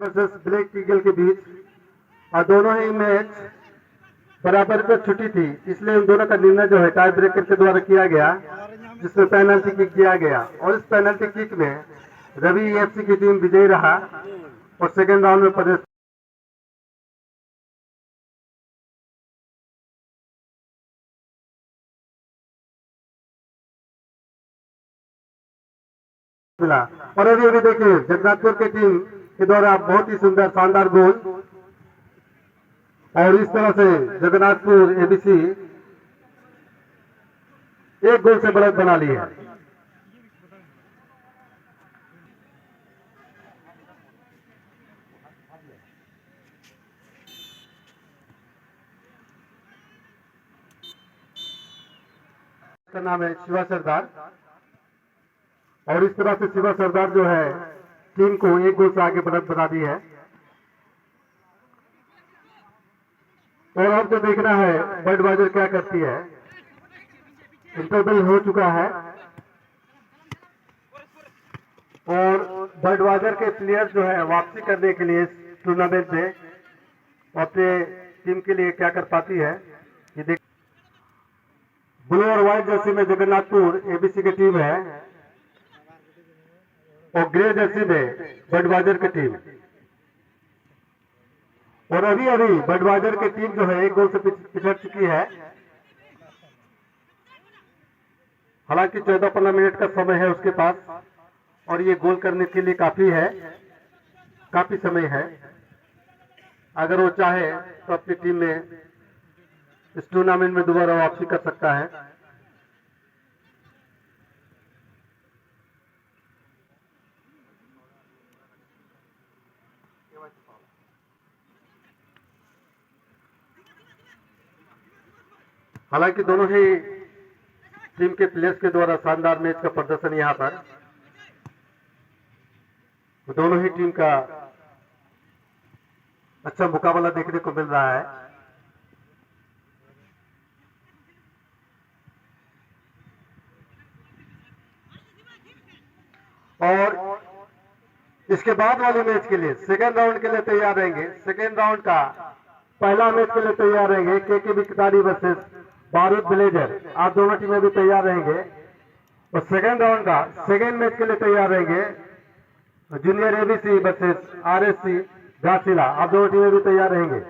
Versus black eagle के बीच, और दोनों ही मैच बराबर पर छुट्टी थी, इसलिए उन दोनों का निर्णय जो है टाई ब्रेकर के द्वारा किया गया, जिसमें पेनल्टी किक दिया गया। और इस पेनल्टी किक में रवि एफसी की टीम विजयी रहा और सेकेंड राउंड में प्रवेश मिला। और अभी अभी देखिए जगन्नाथपुर की टीम के द्वारा बहुत ही सुंदर शानदार गोल, और इस तरह से जगन्नाथपुर एबीसी एक गोल से बढ़त बना ली है। का नाम है शिवा सरदार, और इस तरह से शिवा सरदार जो है टीम को एक गोल से आगे बढ़त बना दी है। और अब तो देखना है बर्डवाइजर क्या करती है। इंटरवल हो चुका है और बर्डवाइजर के प्लेयर जो है वापसी करने के लिए इस टूर्नामेंट में अपने टीम के लिए क्या कर पाती है ये देख। ब्लू और व्हाइट जर्सी में जगन्नाथपुर एबीसी की टीम है और ग्रे जर्सी में बर्डवाइजर की टीम। और अभी अभी बर्डवाइजर की टीम जो है एक गोल से पिछड़ चुकी है। हालांकि 14-15 मिनट का समय है उसके पास, और ये गोल करने के लिए काफी समय है। अगर वो चाहे तो अपनी टीम में इस टूर्नामेंट में दोबारा वापसी कर सकता है। हालांकि दोनों ही टीम के प्लेयर्स के द्वारा शानदार मैच का प्रदर्शन यहां पर, दोनों ही टीम का अच्छा मुकाबला देखने को मिल रहा है। और इसके बाद वाले मैच के लिए सेकेंड राउंड के लिए तैयार रहेंगे। सेकेंड राउंड का पहला मैच के लिए तैयार रहेंगे केके किताड़ी वर्सेस बारूद विलेजर। आप दोनों टीमें भी तैयार रहेंगे। और सेकेंड राउंड का सेकेंड मैच के लिए तैयार रहेंगे जूनियर एबीसी वर्सेस आरएससी घासीला। आप दोनों टीमें भी तैयार रहेंगे।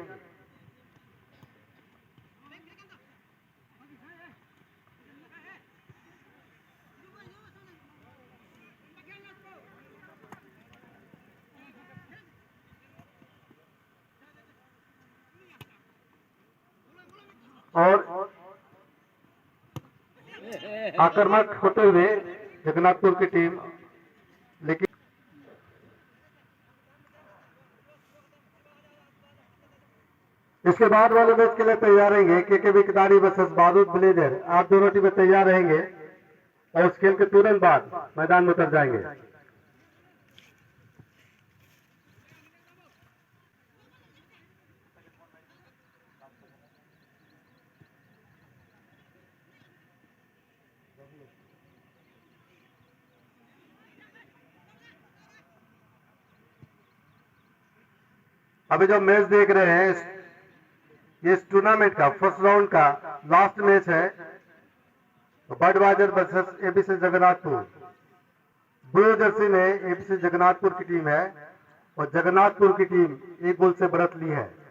और आक्रामक होते हुए जगन्नाथपुर की टीम, लेकिन इसके बाद वाले मैच के लिए तैयार रहेंगे केके किताड़ी वर्सेस बारूद विलेजर। आप दोनों टीमें तैयार रहेंगे और उस खेल के तुरंत बाद मैदान में उतर जाएंगे। अभी जो मैच देख रहे हैं ये इस टूर्नामेंट का फर्स्ट राउंड का लास्ट मैच है। Budweiser versus ABC Jagannathpur. Blue jersey में एबीसी जगन्नाथपुर की टीम है और जगन्नाथपुर की टीम एक गोल से बढ़त ली है।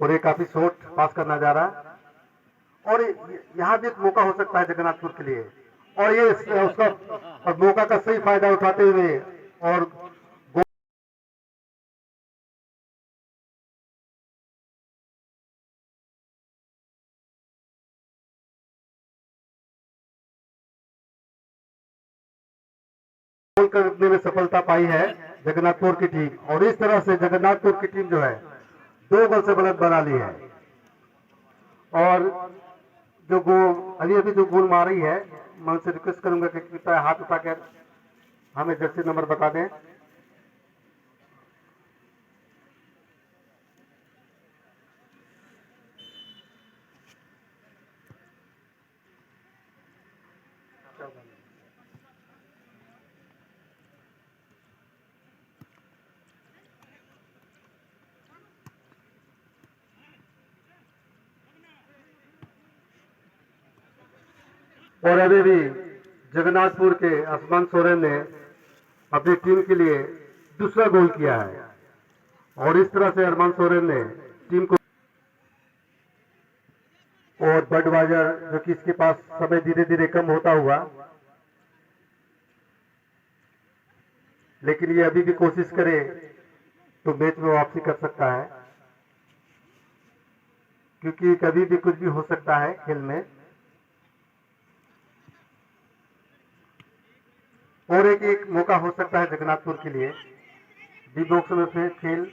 और ये काफी शॉर्ट पास करना जा रहा है और यहाँ भी एक मौका हो सकता है जगन्नाथपुर के लिए, और ये उसका और मौका का सही फायदा उठाते हुए और गोल करने में सफलता पाई है जगन्नाथपुर की टीम। और इस तरह से जगन्नाथपुर की टीम जो है 2 गोल से बढ़त बना ली है। और जो गोल अभी अभी जो गोल मैं उनसे रिक्वेस्ट करूंगा कि कृपया हाथ उठाकर हमें जर्सी नंबर बता दें। और अभी भी जगन्नाथपुर के आसमान सोरेन ने अपनी टीम के लिए दूसरा गोल किया है और इस तरह से अरमान सोरेन ने टीम को और बडवाइजर जो कि इसके पास समय धीरे धीरे कम होता हुआ, लेकिन ये अभी भी कोशिश करे तो मैच में वापसी कर सकता है, क्योंकि कभी भी कुछ भी हो सकता है खेल में। और एक मौका हो सकता है जगन्नाथपुर के लिए डी बॉक्स में फिर खेल।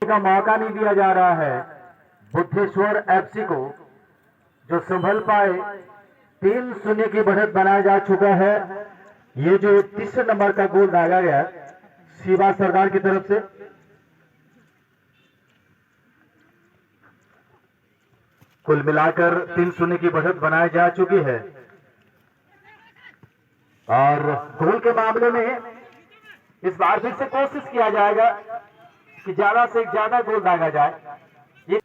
का मौका नहीं दिया जा रहा है बुद्धेश्वर एफसी को, जो संभल पाए। 3-0 की बढ़त बनाया जा चुका है। ये जो तीसरे नंबर का गोल डाला गया शिवा सरदार की तरफ से, कुल मिलाकर 3-0 की बढ़त बनाई जा चुकी है। और गोल के मामले में इस बार फिर से कोशिश किया जाएगा कि ज्यादा से ज्यादा गोल दागा जाए। ये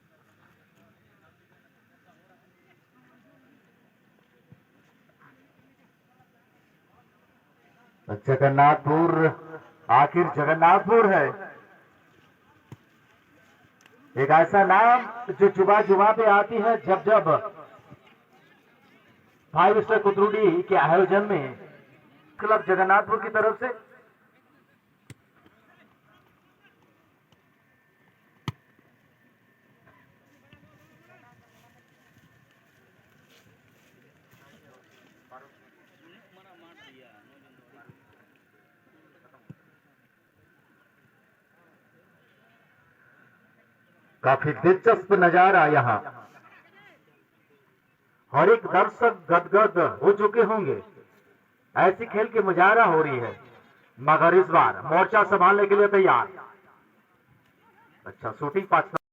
जगन्नाथपुर आखिर जगन्नाथपुर है, एक ऐसा नाम जो जुबा जुबा पे आती है जब जब 5 स्टार कुतरुडी के आयोजन में क्लब जगन्नाथपुर की तरफ से काफी दिलचस्प नजारा यहाँ, हर एक दर्शक गदगद हो चुके होंगे। ऐसी खेल की मुजाहरा हो रही है, मगर इस बार मोर्चा संभालने के लिए तैयार। अच्छा शूटिंग 5